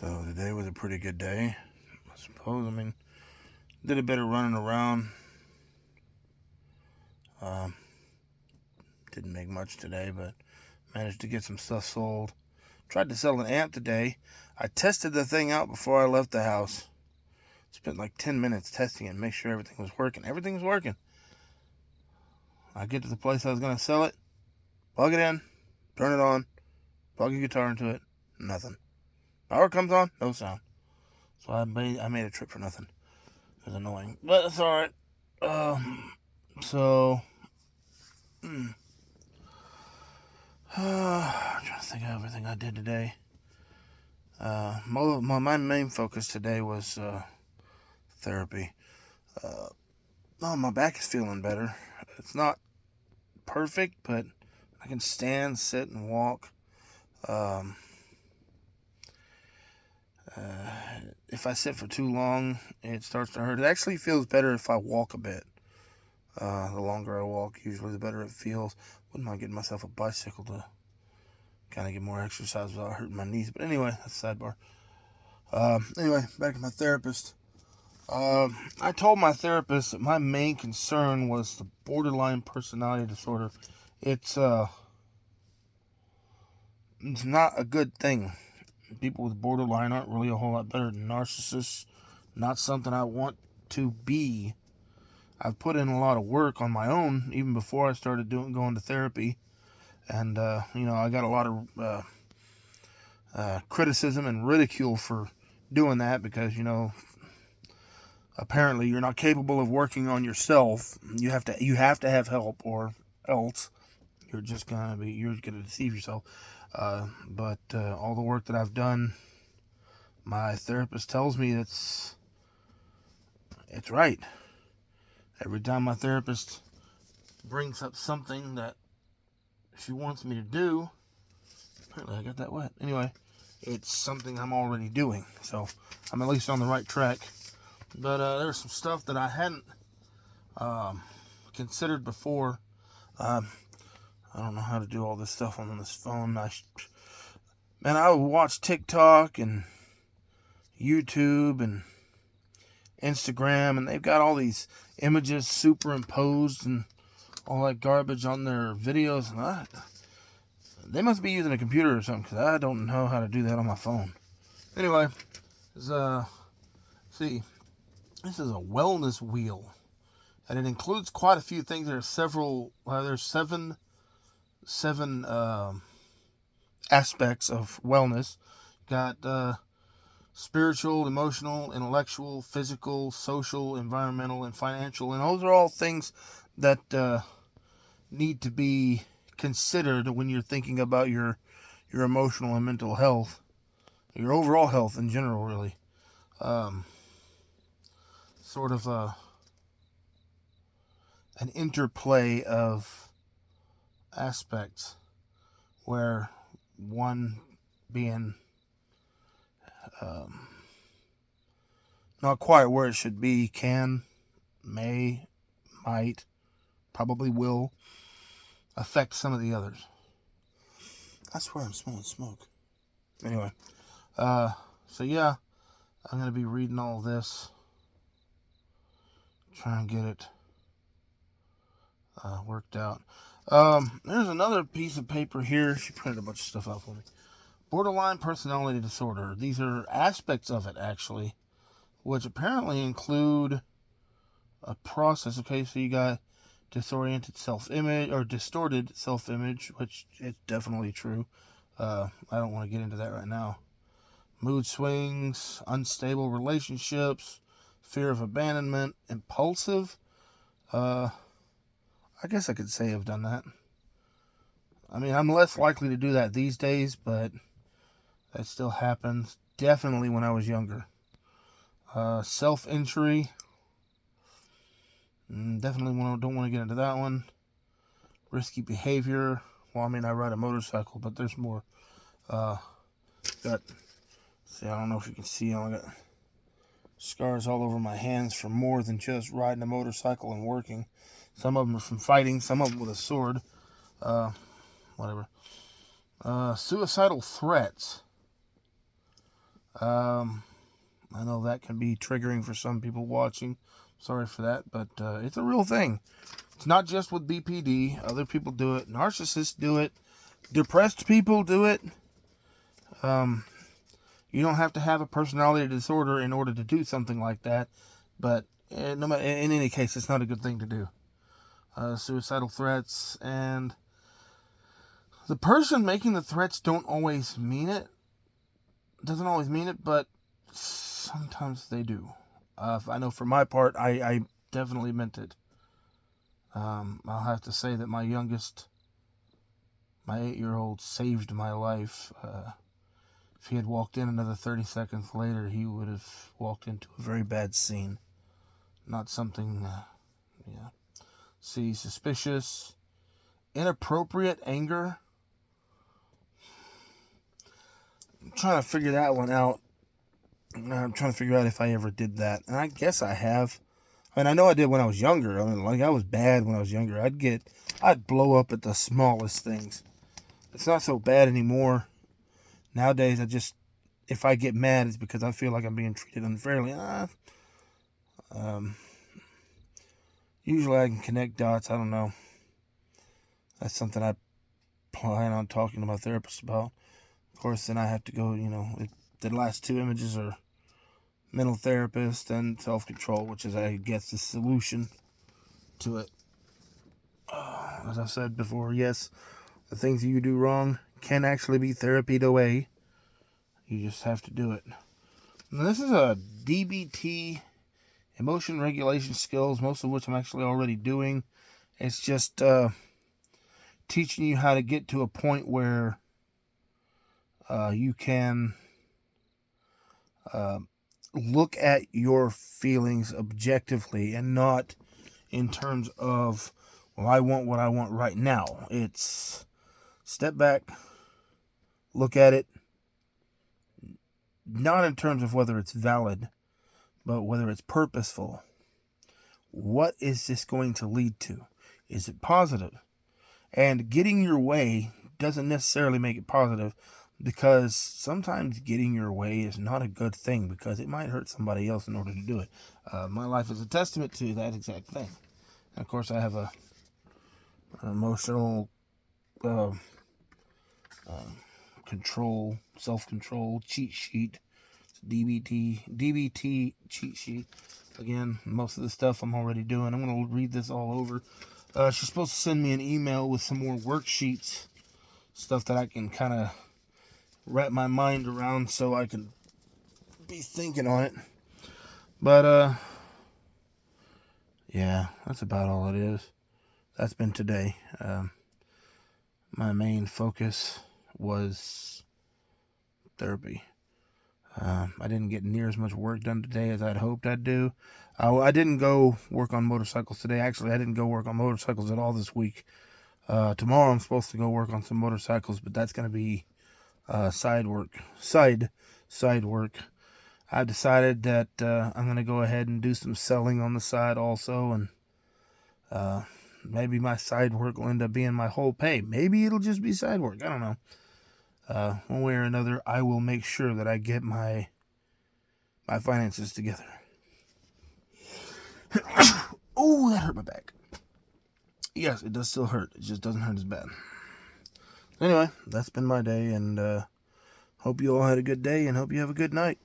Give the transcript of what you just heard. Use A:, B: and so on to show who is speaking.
A: So today was a pretty good day, I suppose. I mean, did a bit of running around. Um, didn't make much today, but managed to get some stuff sold. Tried to sell an amp today. I tested the thing out before I left the house. Spent like 10 minutes testing it, make sure everything was working. Everything was working. I get to the place I was going to sell it, plug it in, turn it on, plug a guitar into it, nothing. Power comes on, no sound. So I made a trip for nothing. It was annoying, but it's all right. So I'm trying to think of everything I did today. My main focus today was therapy. My back is feeling better. It's not perfect, but I can stand, sit, and walk. Um, if I sit for too long, it starts to hurt. It actually feels better if I walk a bit. The longer I walk, usually the better it feels. Wouldn't mind getting myself a bicycle to kind of get more exercise without hurting my knees. But anyway, that's a sidebar. Anyway, back to my therapist. I told my therapist that my main concern was the borderline personality disorder. It's not a good thing. People with borderline aren't really a whole lot better than narcissists. Not something I want to be. I've put in a lot of work on my own, even before I started going to therapy. And, I got a lot of criticism and ridicule for doing that because, apparently you're not capable of working on yourself. You have to have help, or else you're gonna deceive yourself. But all the work that I've done, my therapist tells me it's right. Every time my therapist brings up something that she wants me to do, apparently I got that wet. Anyway, it's something I'm already doing, so I'm at least on the right track. But there's some stuff that I hadn't considered before. I don't know how to do all this stuff on this phone. I would watch TikTok and YouTube and Instagram, and they've got all these images superimposed and all that garbage on their videos. And they must be using a computer or something, because I don't know how to do that on my phone. Anyway, see, this is a wellness wheel, and it includes quite a few things. There's seven aspects of wellness. Got spiritual, emotional, intellectual, physical, social, environmental, and financial. And those are all things that need to be considered when you're thinking about your emotional and mental health, your overall health in general, really. Sort of an interplay of aspects, where one being not quite where it should be, can, may, might, probably will affect some of the others. I swear I'm smelling smoke. Anyway, so yeah, I'm going to be reading all this, try and get it worked out. There's another piece of paper here. She printed a bunch of stuff out for me. Borderline personality disorder. These are aspects of it, actually, which apparently include a process. Okay, so you got disoriented self-image, or distorted self-image, which is definitely true. I don't want to get into that right now. Mood swings, unstable relationships, fear of abandonment, impulsive. I guess I could say I've done that. I mean, I'm less likely to do that these days, but that still happens. Definitely when I was younger. Self-injury. Definitely don't want to get into that one. Risky behavior. Well, I mean, I ride a motorcycle, but there's more. I don't know if you can see. I got scars all over my hands from more than just riding a motorcycle and working. Some of them are from fighting. Some of them with a sword. Whatever. Suicidal threats. I know that can be triggering for some people watching. Sorry for that, but it's a real thing. It's not just with BPD. Other people do it. Narcissists do it. Depressed people do it. You don't have to have a personality disorder in order to do something like that. But no matter, in any case, it's not a good thing to do. Suicidal threats, and the person making the threats doesn't always mean it, but sometimes they do. I know for my part, I definitely meant it. I'll have to say that my 8-year-old saved my life. If he had walked in another 30 seconds later, he would have walked into a very bad scene. Not something, See, suspicious, inappropriate anger. I'm trying to figure that one out. I'm trying to figure out if I ever did that. And I guess I have. I mean, I know I did when I was younger. I mean, like, I was bad when I was younger. I'd blow up at the smallest things. It's not so bad anymore. Nowadays, if I get mad, it's because I feel like I'm being treated unfairly. Usually I can connect dots. I don't know. That's something I plan on talking to my therapist about. Of course, then I have to go, the last two images are mental therapist and self-control, which is, I guess, the solution to it. As I said before, yes, the things you do wrong can actually be therapied away. You just have to do it. Now, this is a DBT, emotion regulation skills, most of which I'm actually already doing. It's just teaching you how to get to a point where you can look at your feelings objectively and not in terms of, well, I want what I want right now. It's step back, look at it, not in terms of whether it's valid, but whether it's purposeful. What is this going to lead to? Is it positive? And getting your way doesn't necessarily make it positive, because sometimes getting your way is not a good thing, because it might hurt somebody else in order to do it. My life is a testament to that exact thing. And of course, I have an emotional self-control cheat sheet. It's DBT cheat sheet. Again, most of the stuff I'm already doing. I'm going to read this all over. She's supposed to send me an email with some more worksheets, stuff that I can kind of wrap my mind around so I can be thinking on it. But, yeah, that's about all it is. That's been today. My main focus was therapy. I didn't get near as much work done today as I'd hoped I'd do. I didn't go work on motorcycles today. Actually, I didn't go work on motorcycles at all this week. Tomorrow I'm supposed to go work on some motorcycles, but that's going to be side work. I've decided that I'm going to go ahead and do some selling on the side also, and maybe my side work will end up being my whole pay. Maybe it'll just be side work. I don't know. One way or another, I will make sure that I get my finances together. Oh, that hurt my back. Yes, it does still hurt. It just doesn't hurt as bad. Anyway, that's been my day, and hope you all had a good day, and hope you have a good night.